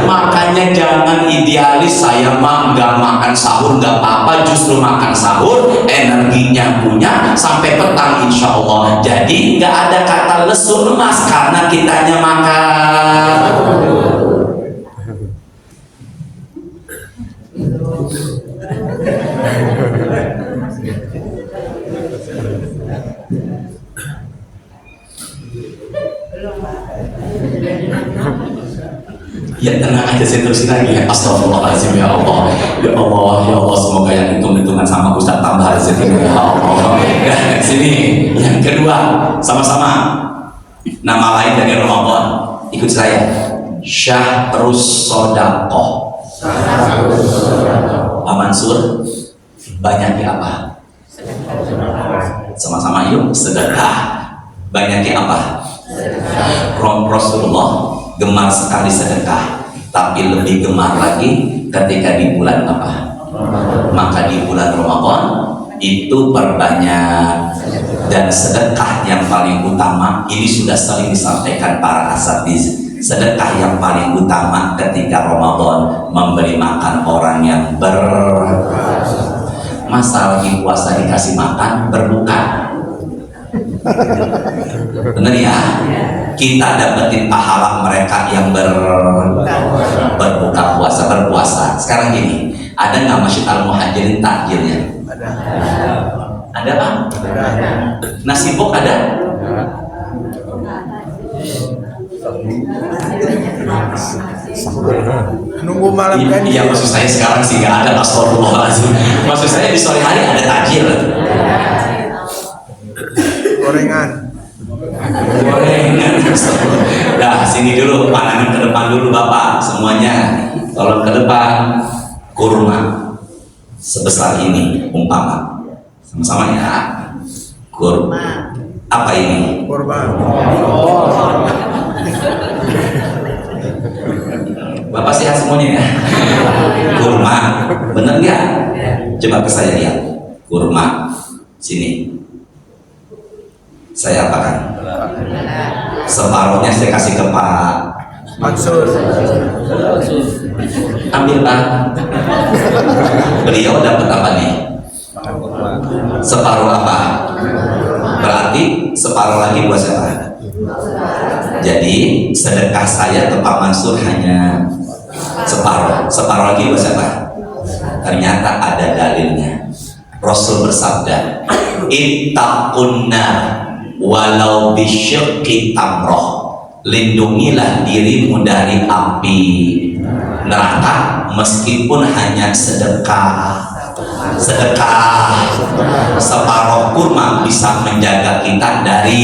Makanya jangan idealis, saya mah nggak makan sahur nggak apa-apa, justru makan sahur energinya punya sampai petang insya Allah. Jadi nggak ada kata lesu lemas karena kitanya makan. Ya tenang aja, saya terusin lagi ya. Astagfirullahaladzim, ya Allah. Ya Allah, ya Allah, semoga yang hitung-hitungan sama Ustaz tambah rezeki ya Allah. Ya, sini yang kedua, sama-sama nama lain dari Ramadan. Ikut saya. Syahrus Shadaqah. Pak Mansur, banyaknya apa? Sama-sama yuk, sedekah. Banyaknya apa? Rasulullah gemar sekali sedekah, tapi lebih gemar lagi ketika di bulan apa? Maka di bulan Ramadan itu perbanyak, dan sedekah yang paling utama ini sudah sering disampaikan para asatiz. Sedekah yang paling utama ketika Ramadan memberi makan orang yang masa lagi puasa dikasih makan berbuka. Bener ya? Kita dapetin pahala mereka yang berbuka puasa, berpuasa. Sekarang gini, ada nggak Masjid Al-Muhajirin takjilnya? Ada Pak? Nasi bok ada? Nunggu malam kan? Iya, maksud saya sekarang sih nggak ada. Astagfirullahaladzim. Maksud saya di sore hari ada takjil. Gorengan. Nah, sini dulu, pandangan ke depan dulu Bapak semuanya. Tolong ke depan. Kurma sebesar ini umpama, sama-sama ya. Kurma. Apa ini? Kurma. Bapak sehat semuanya ya. Kurma, bener nggak? Coba ke saya lihat. Kurma, sini. Saya apakan? Separuhnya saya kasih ke Pak Mansur. Ambil Pak. Beliau dapat apa nih? Separuh apa? Berarti separuh lagi buat siapa? Jadi sedekah saya ke Pak Mansur hanya separuh. Separuh lagi buat siapa? Ternyata ada dalilnya. Rasul bersabda, ittaqunna walau bisyqqi tamroh. Lindungilah dirimu dari api neraka meskipun hanya sedekah separuh kurma bisa menjaga kita dari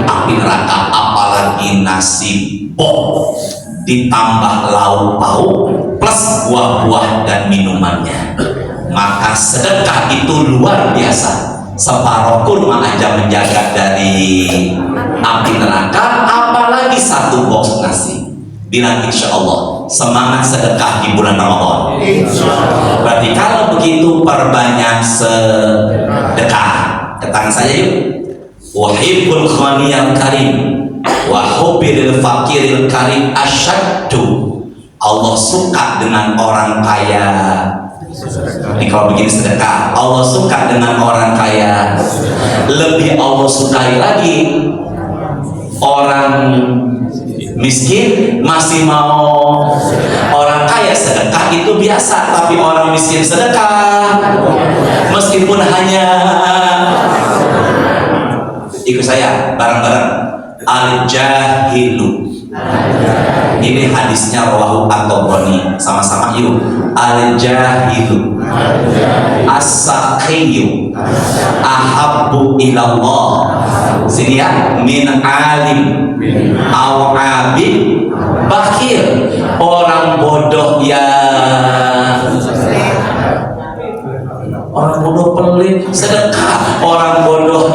api neraka, apalagi nasi pok ditambah lauk pauk plus buah-buah dan minumannya. Maka sedekah itu luar biasa. Separuh kurma aja menjaga dari api neraka, apalagi satu box nasi. Bilang insya Allah semangat sedekah di bulan Ramadan. Berarti kalau begitu perbanyak sedekah. Ke tangan saya yuk. Uhibbul ghaniyal karim wa hubbil fakiril karim asyaddu. Allah suka dengan orang kaya. Ini kalau begini sedekah, Allah suka dengan orang kaya. Lebih Allah sukai lagi orang miskin masih mau orang kaya sedekah, itu biasa. Tapi orang miskin sedekah meskipun hanya, ikut saya bareng-bareng, al-jahilu. Ini hadisnya rawahu at-Tabrani, sama-sama yuk. Al-jahilu as-sakhiyu ahabbu ilallah, sini ya, min alim aw abid bakir. Orang bodoh orang bodoh pelit sedekah, orang bodoh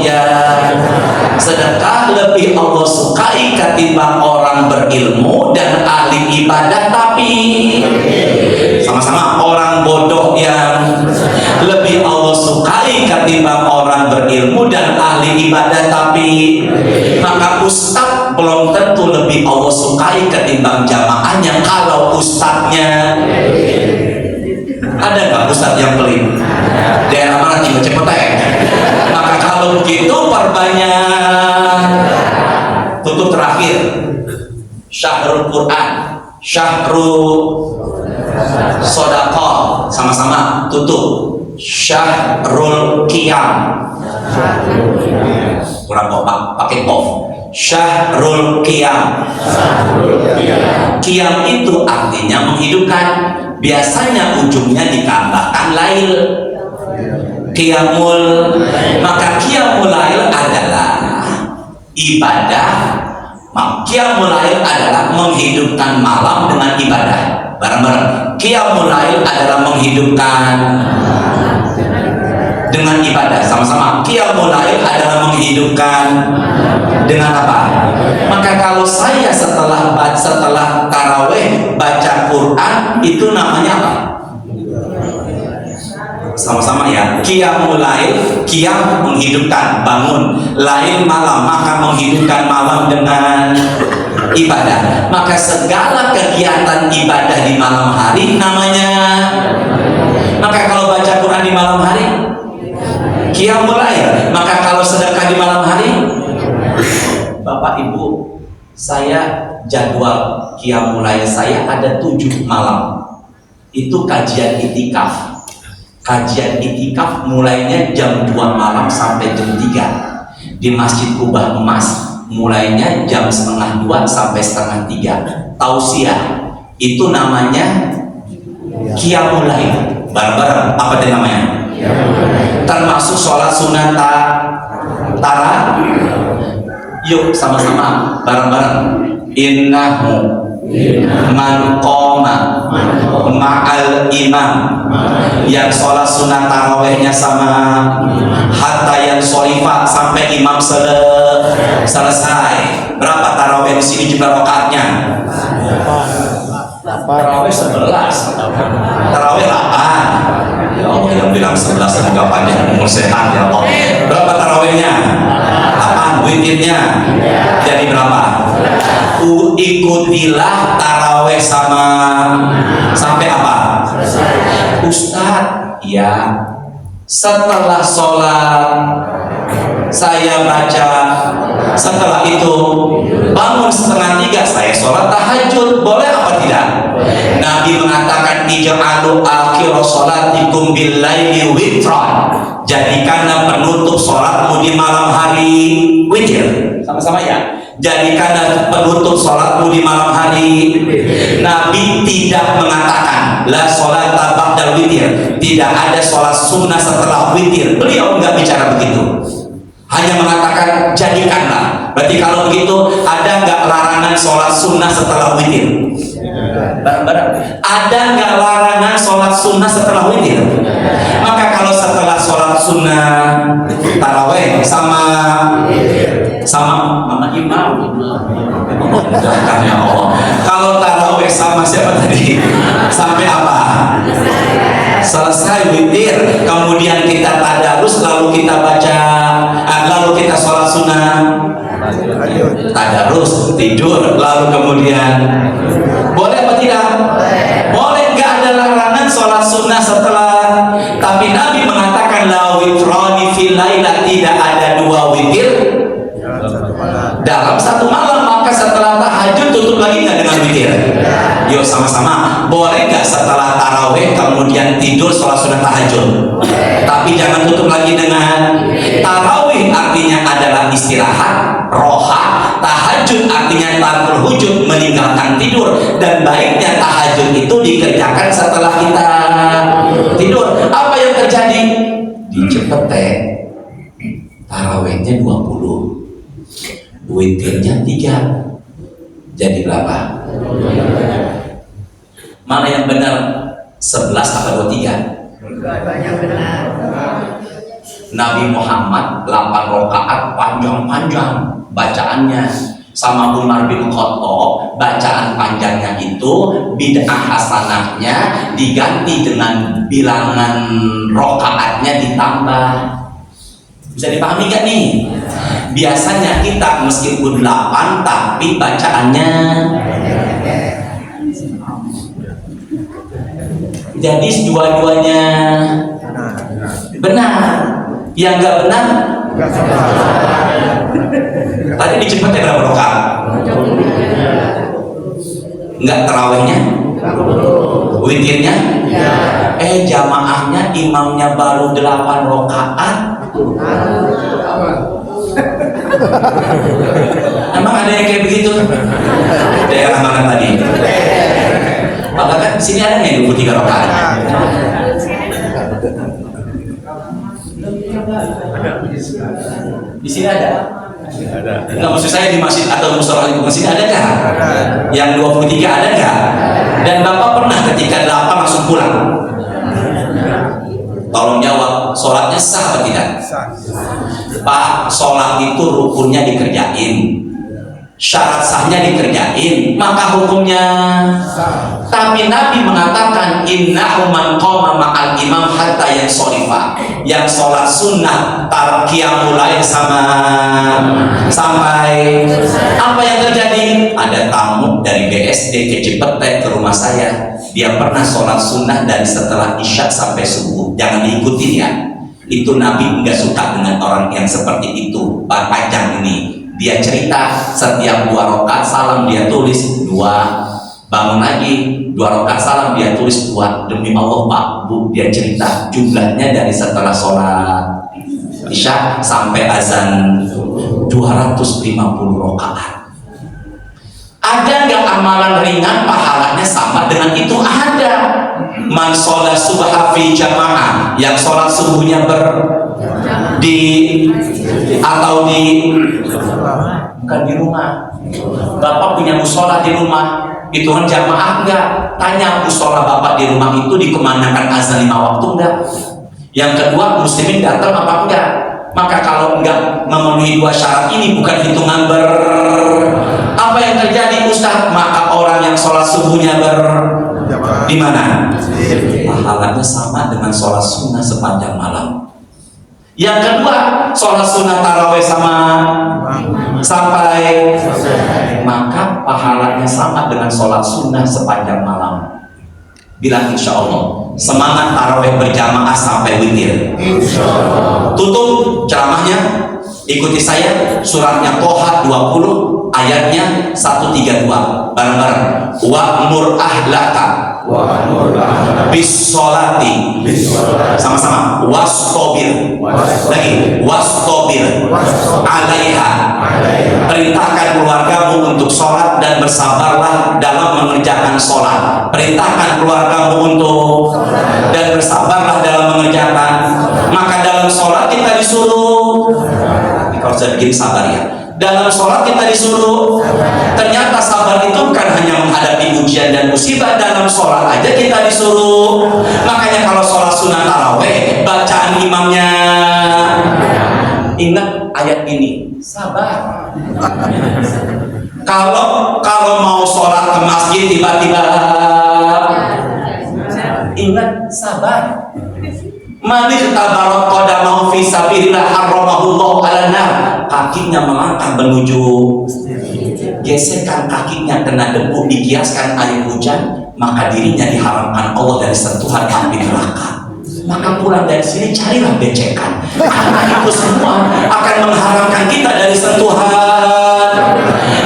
sedekah lebih Allah sukai ketimbang orang berilmu dan ahli ibadah. Tapi sama-sama, orang bodoh yang lebih Allah sukai ketimbang orang berilmu dan ahli ibadah. Tapi maka ustadz belum tentu lebih Allah sukai ketimbang jamaahnya. Kalau ustadznya, ada nggak ustadz yang pelit? Daerah mana nih Cepeteng? Maka kalau begitu perbanyak. Tutup terakhir, syahrul Quran, syahrul sodaqah, sama-sama tutup. Syahrul qiyam, kurang kompak, pakai qaf. Syahrul qiyam. Qiyam itu artinya menghidupkan. Biasanya ujungnya ditambahkan lail, qiyamul. Maka qiyamul lail adalah ibadah. Qiyamul lail adalah menghidupkan malam dengan ibadah. Bareng-bareng, qiyamul lail adalah menghidupkan dengan ibadah. Sama-sama, qiyamul lail adalah menghidupkan dengan apa? Maka kalau saya setelah taraweh baca Quran, itu namanya apa? Sama-sama ya, qiyamul lail, qiyam menghidupkan, bangun, lail malam, maka menghidupkan malam dengan ibadah. Maka segala kegiatan ibadah di malam hari namanya. Maka kalau baca Quran di malam hari qiyamul lail, maka kalau sedekah di malam hari. Bapak Ibu, saya jadwal qiyamul lail saya ada 7 malam. Itu kajian itikaf. Kajian itikaf mulainya jam 2 malam sampai jam 3 di Masjid Kubah Emas. Mulainya jam 1:30 sampai 1:30. Tausiah itu namanya qiyamul lail. Bareng-bareng, apa itu namanya? Termasuk sholat sunat tarawih. Yuk sama-sama bareng-bareng. Innahu man qoma ma'al imam, yang sholat sunat tarawehnya sama hatta yang sholifat, sampai imam selesai. Berapa taraweh di sini jumlah rakaatnya? Taraweh 11, taraweh 8. Ya Allah, yang bilang 11 semoga panjang umur sehat ya Allah. Berapa tarawehnya? 8. Witirnya jadi berapa? Ikutilah taraweh sampai apa? Ustadz, ya setelah sholat saya baca, setelah itu bangun 2:30 saya sholat tahajud, boleh apa tidak? Nabi mengatakan ij'alu akhir sholatikum bil laili witran, jadikanlah penutup sholatmu di malam hari witir. Sama-sama ya. jadikanlah penutup sholatmu di malam hari. Nabi tidak mengatakan la sholat ba'dal witir, tidak ada sholat sunnah setelah witir. Beliau nggak bicara begitu, hanya mengatakan jadikanlah. Berarti kalau begitu, ada nggak larangan sholat sunnah setelah witir? Barang-barang. Ada nggak larangan sholat sunnah setelah witir? Maka kalau setelah sholat sunnah taraweh sama mama imam, mudahkan ya Allah. Kalau taraweh sama siapa tadi? Sampai apa? Selesai witir, kemudian kita tadarus, lalu kita baca, lalu kita sholat sunnah, tadarus, tidur, lalu kemudian boleh apa tidak? Boleh, nggak ada larangan sholat sunnah setelah. Tapi Nabi mengatakan la witrani fil laila, tidak ada dua witir dalam satu malam. Maka setelah tahajud tutup lagi nggak dengan witir? Yuk sama-sama, boleh nggak setelah taraweh kemudian tidur sholat sunnah tahajud? Tapi jangan tutup lagi dengan tarawih. Artinya adalah istirahat, roha. Tahajud artinya tarkul hujud, meninggalkan tidur. Dan baiknya tahajud itu dikerjakan setelah kita tidur. Apa yang terjadi? Di Cepete tarawehnya 20, witirnya 3, jadi berapa? Mana yang benar? 11 atau 23? Banyak benar. Nabi Muhammad 8 rakaat panjang-panjang bacaannya, sama Umar bin Khattab bacaan panjangnya itu bid'ah hasanahnya diganti dengan bilangan rakaatnya ditambah. Bisa dipahami gak nih? Biasanya kita meskipun 8 tapi bacaannya, jadi dua-duanya benar. Yang nggak benar, tadi di Cepetnya berapa rakaat? Nggak terawihnya, witirnya, jamaahnya imamnya baru 8 rakaat. Emang ada yang kayak begitu? Daerah mana tadi? Maka kan di sini ada yang 23 rakaat. Di sini ada? Enggak, maksud saya di masjid atau mushola di sini ada nggak? Yang 23 ada nggak? Dan Bapak pernah ketika 8 langsung pulang? Tolong jawab, sholatnya sah atau tidak? Pak, sholat itu rukunnya dikerjain, syarat sahnya dikerjain, maka hukumnya sah. Tapi Nabi mengatakan innahu man qama ma'al imam hatta yansharifa, yang sholat sunnah qiyamul lail sampai apa yang terjadi? Ada tamu dari BSD ke Cepete ke rumah saya, dia pernah sholat sunnah dari setelah isya sampai subuh. Jangan diikutin ya, itu Nabi nggak suka dengan orang yang seperti itu. Panjang ini, dia cerita setiap 2 rakaat salam dia tulis 2, bangun lagi 2 rakaat salam dia tulis 2. Demi Allah Pak Bu, dia cerita jumlahnya dari setelah sholat isya sampai azan 250 rakaat. Ada nggak amalan ringan pahalanya sama dengan itu? Ada. Man sholat subha fi jamaah, yang sholat subuhnya atau bukan di rumah. Bapak punya musola di rumah, itu kan jamaah enggak? Tanya musola Bapak di rumah itu dikemanakan azan 5 waktu enggak? Yang kedua, muslimin datang apa enggak? Maka kalau enggak memenuhi 2 syarat ini, bukan hitungan apa yang terjadi Ustaz? Maka orang yang sholat subuhnya di mana? Pahalanya sama dengan sholat sunnah sepanjang malam. Yang kedua, sholat sunnah taraweh sampai maka pahalanya sama dengan sholat sunnah sepanjang malam. Bilang insya Allah, semangat taraweh berjamaah sampai witir. Tutup ceramahnya, ikuti saya, suratnya Toha 20 ayatnya 132, bareng-bareng. Wa'mur ahlaka bis-sholati, sama-sama, wastobir, lagi wastobir alaiha Perintahkan keluargamu untuk sholat dan bersabarlah dalam mengerjakan sholat. Perintahkan keluargamu untuk dan bersabarlah dalam mengerjakan. Maka dalam sholat kita disuruh, kalau saya bikin sabar ya. Dalam sholat kita disuruh. Ternyata sabar itu bukan hanya menghadapi ujian dan musibah. Dalam sholat aja kita disuruh. Makanya kalau sholat sunat taraweh, bacaan imamnya, ingat ayat ini, sabar. Kalau mau sholat ke masjid tiba-tiba, ingat sabar. Manir tabarok qadamahu fi sabilillah harramahullahu 'alan nar. Kakinya melangkah menuju, gesekan kakinya kena debu, dikiaskan air hujan, maka dirinya diharamkan Allah dari sentuhan api neraka. Maka pulang dari sini carilah becekan, karena itu semua akan mengharamkan kita dari sentuhan.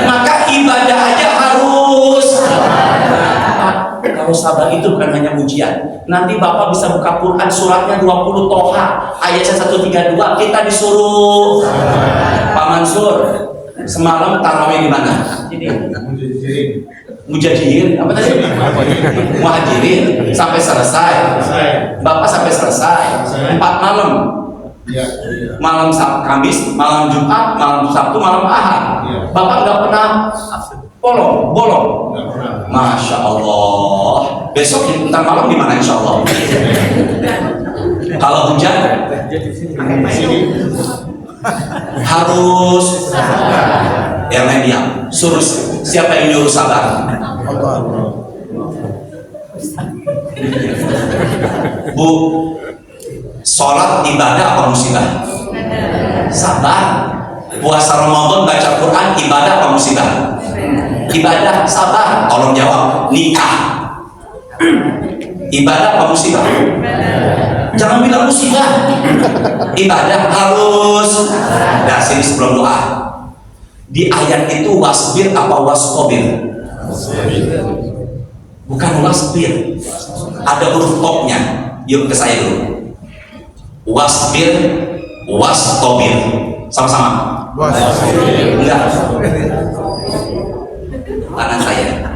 Maka ibadah aja harus. Kalau sabar itu bukan hanya ujian. Nanti Bapak bisa buka Quran suratnya 20 Toha ayatnya 132. Kita disuruh. Pak Mansur, semalam tarawih di mana? Mujahirin. Apa tadi? Muhajirin sampai selesai. Bapak sampai selesai. 4 malam. Malam Kamis, malam Jumat, malam Sabtu, malam Ahad. Bapak nggak pernah bolong. Masya Allah. Besok ntar malam di mana insya Allah? Kalau hujan harus yang lain diam. Suruh siapa yang nyuruh sabar? Bu, sholat ibadah apa musibah? Sabar. Puasa Ramadan baca Quran ibadah apa musibah? Ibadah. Sabar. Tolong jawab. Nikah ibadah apa musibah? Jangan bilang musibah. Ibadah harus. Nah, sini sebelum doa, di ayat itu wasbir apa wasqobir? Bukan wasbir, ada huruf topnya. Yuk ke saya dulu. Wasbir, wasqobir, sama-sama. Enggak, kanan saya.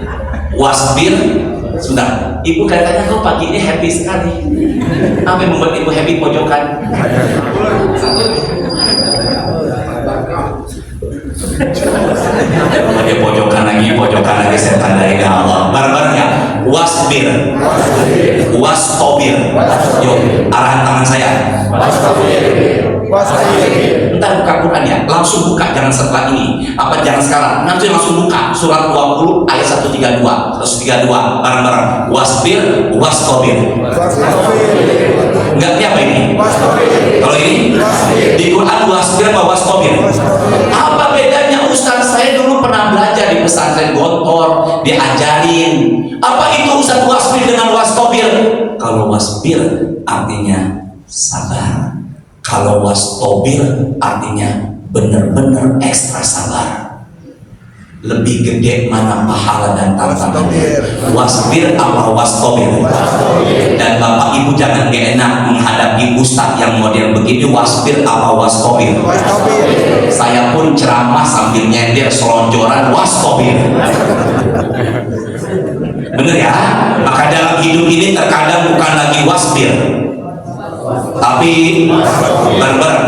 Wasbir. Sudah, ibu katanya kok pagi ini happy sekali. Apa yang membuat ibu happy pojokan? Dia pojokan lagi saya tandai Allah. Bareng-bareng ya. Wasbir, wasqobir. Yuk, arahan tangan saya. Entar buka Quran ya, langsung buka, jangan setelah ini. Apa jangan sekarang? Nanti langsung buka surat 20 ayat 132 bareng-bareng. Wasbir, wasqobir. Enggak apa ini? Kalau ini di Quran wasbir apa wasqobir? Apa bedanya Ustaz? Saya dulu pernah belajar di pesantren Gontor, diajarin. Apa itu Ustaz wasbir dengan wasqobir? Kalau wasbir artinya sabar. Kalau wasqobir artinya benar-benar ekstra sabar. Lebih gede mana pahala dan tantangannya? Wasbir apa wasqobir? Dan Bapak Ibu jangan gak enak menghadapi ustaz yang model begini. Wasbir apa wasqobir? Saya pun ceramah sambil nyender selonjoran wasqobir. Bener ya? Maka dalam hidup ini terkadang bukan lagi wasbir, tapi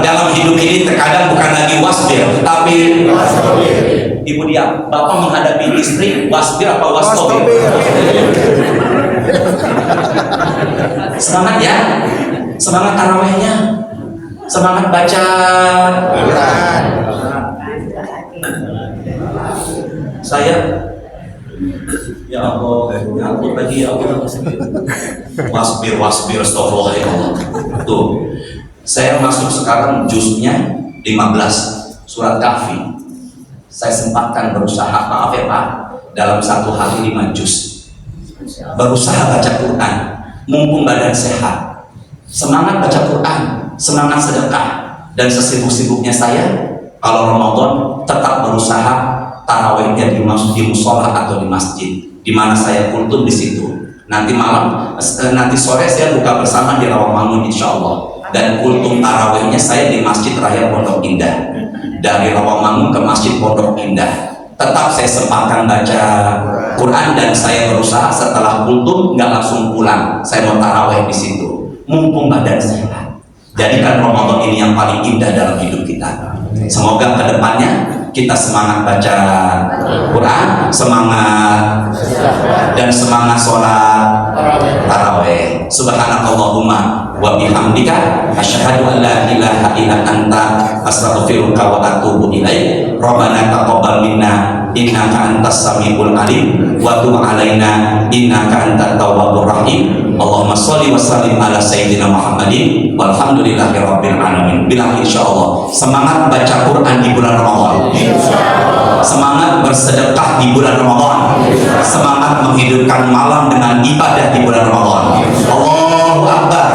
dalam hidup ini terkadang bukan lagi wasbir, tapi ibu diam. Bapak menghadapi istri wasbir apa wasqobir? Semangat ya, semangat tarawehnya, semangat baca. Saya ya Allah, aku tadi ya Allah. Wasbir, astagfirullah. Tuh, saya masuk sekarang juznya 15 surat Kahfi. Saya sempatkan berusaha, maaf ya Pak, dalam satu hari 5 juz. Berusaha baca Quran, mumpung badan sehat. Semangat baca Quran, semangat sedekah, dan sesibuk-sibuknya saya kalau Ramadan tetap berusaha tarawihnya di musola atau di masjid, di mana saya kultum di situ. Nanti malam, nanti sore saya buka bersama di Rawamangun insya Allah. Dan kultum tarawihnya saya di Masjid Raya Pondok Indah. dari Rawamangun ke Masjid Pondok Indah. Tetap saya sempatkan baca Quran dan saya berusaha setelah kultum nggak langsung pulang. Saya mau taraweh di situ. Mumpung badan sehat. Jadikan Ramadan ini yang paling indah dalam hidup kita. Semoga kedepannya kita semangat baca Quran, semangat dan semangat sholat taraweh. Subhanakallahumma wa bihamdika asyhadu an la ilaha illa anta astaghfiruka wa atubu ilaik. Rabbana taqabbal minna innaka antas samiul alim wa tub alaina innaka antat tawwabur rahim. Allahumma sholli wa sallim ala sayyidina Muhammadin walhamdulillahi rabbil alamin. Bila insyaallah semangat baca Quran di bulan Ramadan, semangat bersedekah di bulan Ramadan, semangat menghidupkan malam dengan ibadah di bulan Ramadan. Allahu Akbar.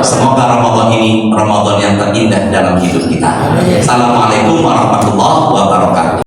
Semoga Ramadan ini Ramadan yang terindah dalam hidup kita. Assalamualaikum warahmatullahi wabarakatuh.